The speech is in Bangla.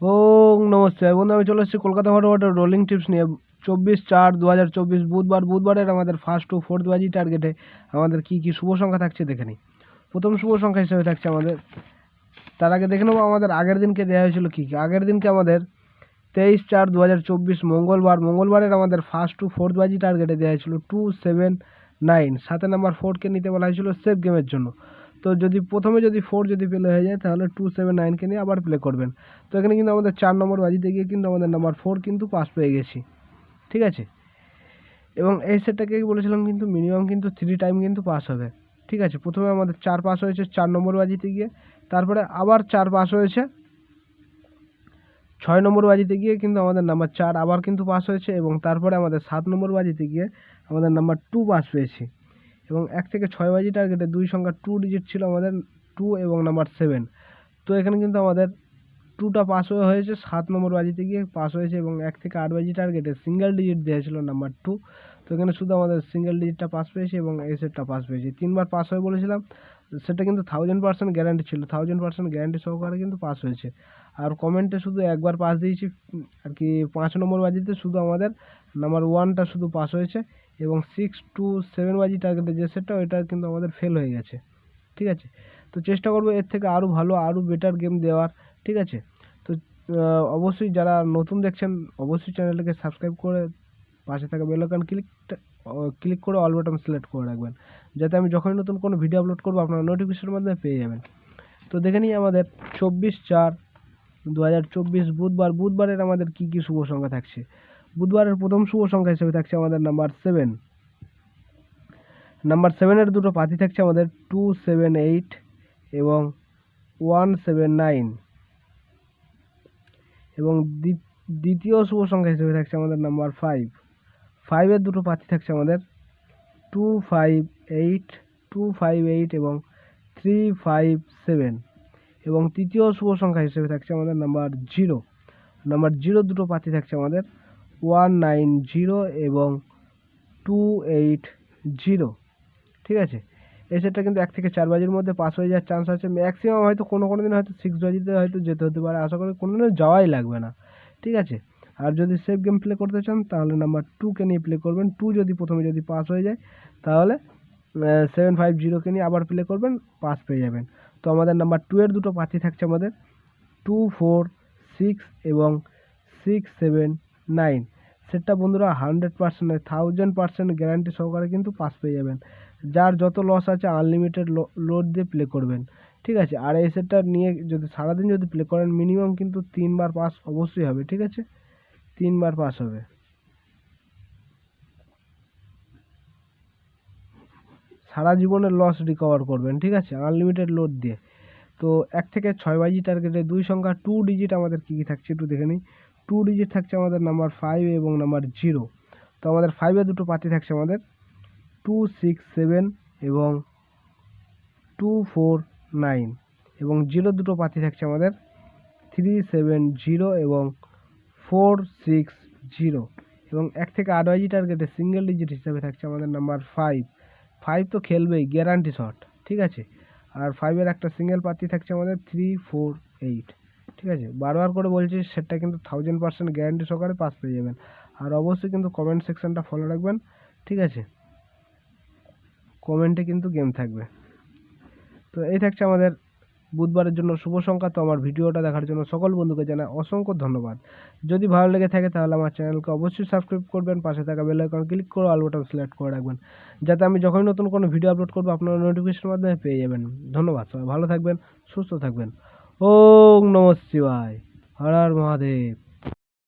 ওং নমস্তে বন্ধু, আমি চলে এসেছি কলকাতা ফটোফটো রোলিং টিপস নিয়ে। 24/4/2024 বুধবারের আমাদের ফার্স্ট টু ফোর্থ বাজি টার্গেটে আমাদের কি কি শুভ সংখ্যা থাকছে দেখে নিই। প্রথম শুভ সংখ্যা হিসেবে থাকছে আমাদের, তার আগে দেখে নেবো আমাদের আগের দিনকে দেওয়া হয়েছিল কী কী। আগের দিনকে আমাদের 23/4/2024 মঙ্গলবারের আমাদের ফার্স্ট টু ফোর্থ বাজি টার্গেটে দেওয়া হয়েছিল 279। 7 নাম্বার 4কে নিতে বলা হয়েছিল সেফ গেমের জন্য। তো যদি প্রথমে যদি 4 যদি প্লে হয়ে যায় তাহলে 279কে নিয়ে আবার প্লে করবেন। তো এখানে কিন্তু আমাদের 4 নম্বর বাজিতে গিয়ে কিন্তু আমাদের নাম্বার 4 কিন্তু পাস পেয়ে গেছি, ঠিক আছে। এবং এই সেটটাকে বলেছিলাম কিন্তু মিনিমাম কিন্তু 3 টাইম কিন্তু পাস হবে, ঠিক আছে। প্রথমে আমাদের 4 পাস হয়েছে 4 নম্বর বাজিতে গিয়ে, তারপরে আবার 4 পাস হয়েছে 6 নম্বর বাজিতে গিয়ে কিন্তু আমাদের নাম্বার 4 আবার কিন্তু পাস হয়েছে, এবং তারপরে আমাদের 7 নম্বর বাজিতে গিয়ে আমাদের নাম্বার 2 পাস পেয়েছি। এবং 1 থেকে 6 বাজি টার্গেটে দুই সংখ্যা 2 ডিজিট ছিল আমাদের 2 এবং নাম্বার 7। তো এখানে কিন্তু আমাদের 2টা পাস হয়েছে 7 নম্বর বাজিতে গিয়ে পাস হয়েছে, এবং 1 থেকে 8 বাজি টার্গেটে সিঙ্গেল ডিজিট দেওয়া ছিল নাম্বার 2। তো এখানে শুধু আমাদের সিঙ্গেল ডিজিটটা পাস পেয়েছে এবং এই সেটটা পাস পেয়েছি। 3বার পাস হয়ে বলেছিলাম, সেটা কিন্তু 1000% গ্যারান্টি ছিল, 1000% গ্যারান্টি সহকারে কিন্তু পাস হয়েছে। আর কমেন্টে শুধু একবার পাস দিয়েছি আর কি, 5 নম্বর বাজিতে শুধু আমাদের নাম্বার 1টা শুধু পাস হয়েছে, এবং 6 to 7 বাজি টার্গেটে যে সেটটা ওইটা কিন্তু আমাদের ফেল হয়ে গেছে, ঠিক আছে। তো চেষ্টা করবো এর থেকে আরও ভালো আরও বেটার গেম দেওয়ার, ঠিক আছে। তো অবশ্যই যারা নতুন দেখছেন অবশ্যই চ্যানেলটাকে সাবস্ক্রাইব করে পাশে থাকা বেল আইকন ক্লিক করে অল বাটন সিলেক্ট করে রাখবেন, যাতে আমি যখনই নতুন কোনো ভিডিও আপলোড করবো আপনারা নোটিফিকেশনের মাধ্যমে পেয়ে যাবেন। তো দেখে নিই আমাদের 24/4/2024 বুধবারের আমাদের কি কি শুভ সংখ্যা থাকছে। বুধবারের প্রথম শুভ সংখ্যা হিসেবে থাকছে আমাদের নাম্বার 7। নাম্বার 7-এর দুটো পাতি থাকছে আমাদের 278 এবং 179। এবং দ্বিতীয় শুভ সংখ্যা হিসেবে থাকছে আমাদের নাম্বার 5। 5-এর দুটো পাতি থাকছে আমাদের 258 এবং 357। এবং তৃতীয় শুভ সংখ্যা হিসেবে থাকছে আমাদের নাম্বার 0। নাম্বার 0 দুটো পাতি থাকছে আমাদের 190 এবং 280, ঠিক আছে। এই সেটটা কিন্তু 1 থেকে 4 বাজির মধ্যে পাস হয়ে যাওয়ার চান্স আছে। ম্যাক্সিমাম হয়তো কোনো দিন হয়তো 6 বাজিতে হয়তো যেতে হতে পারে, আশা করি কোনো দিনও যাওয়াই লাগবে না, ঠিক আছে। আর যদি সেফ গেম প্লে করতে চান তাহলে নাম্বার 2কে নিয়ে প্লে করবেন। 2 যদি প্রথমে যদি পাস হয়ে যায় তাহলে 750কে নিয়ে আবার প্লে করবেন, পাস পেয়ে যাবেন। তো আমাদের নাম্বার 2-এর দুটো পাতি থাকছে আমাদের 246 এবং 679। সেটটা বন্ধুরা 100% 1000% গ্যারান্টি সহকারে কিন্তু পাস পেয়ে যাবেন। যার যত লস আছে আনলিমিটেড লোড দিয়ে প্লে করবেন, ঠিক আছে। আর এই সেটটা নিয়ে যদি সারাদিন যদি প্লে করেন মিনিমাম কিন্তু 3বার পাস অবশ্যই হবে, ঠিক আছে। 3বার পাস হবে, সারা জীবনের লস রিকভার করবেন, ঠিক আছে, আনলিমিটেড লোড দিয়ে। তো 1 থেকে 6 বাজি টার্গেটে দুই সংখ্যা 2 ডিজিট আমাদের কী কী থাকছে একটু দেখে নিই। 2 ডিজিট থাকছে আমাদের নাম্বার 5 এবং নাম্বার 0। তো আমাদের 5-এ দুটো পাতি থাকছে আমাদের 267 এবং 249। এবং 0 দুটো পাতি থাকছে আমাদের 370 এবং 460। এবং 1 থেকে 8 বাজি টার্গেটে সিঙ্গেল ডিজিট হিসাবে থাকছে আমাদের নাম্বার 5। 5 তো খেলবেই, গ্যারান্টি শট, ঠিক আছে। আর 5-এর একটা সিঙ্গেল পাতি থাকছে আমাদের 348, ঠিক আছে। বারবার করে বলছি সেটটা কিন্তু 1000% গ্যারান্টি সহকারে পাস পেয়ে যাবেন। আর অবশ্যই কিন্তু কমেন্ট সেকশনটা ফলো রাখবেন, ঠিক আছে। কমেন্টে কিন্তু গেম থাকবে। তো এই থাকছে আমাদের বুধবারের জন্য শুভ সংখ্যা। তো আমার ভিডিওটা দেখার জন্য সকল বন্ধুকে জানাই অসংখ্য ধন্যবাদ। যদি ভালো লেগে থাকে তাহলে আমার চ্যানেলকে অবশ্যই সাবস্ক্রাইব করবেন, পাশে থাকা বেল আইকন ক্লিক করে অল বাটন সিলেক্ট করে রাখবেন, যাতে আমি যখনই নতুন কোনো ভিডিও আপলোড করবো আপনারা নোটিফিকেশনের মাধ্যমে পেয়ে যাবেন। ধন্যবাদ, সবাই ভালো থাকবেন, সুস্থ থাকবেন। ওম নমঃ শিবায়, হর হর মহাদেব।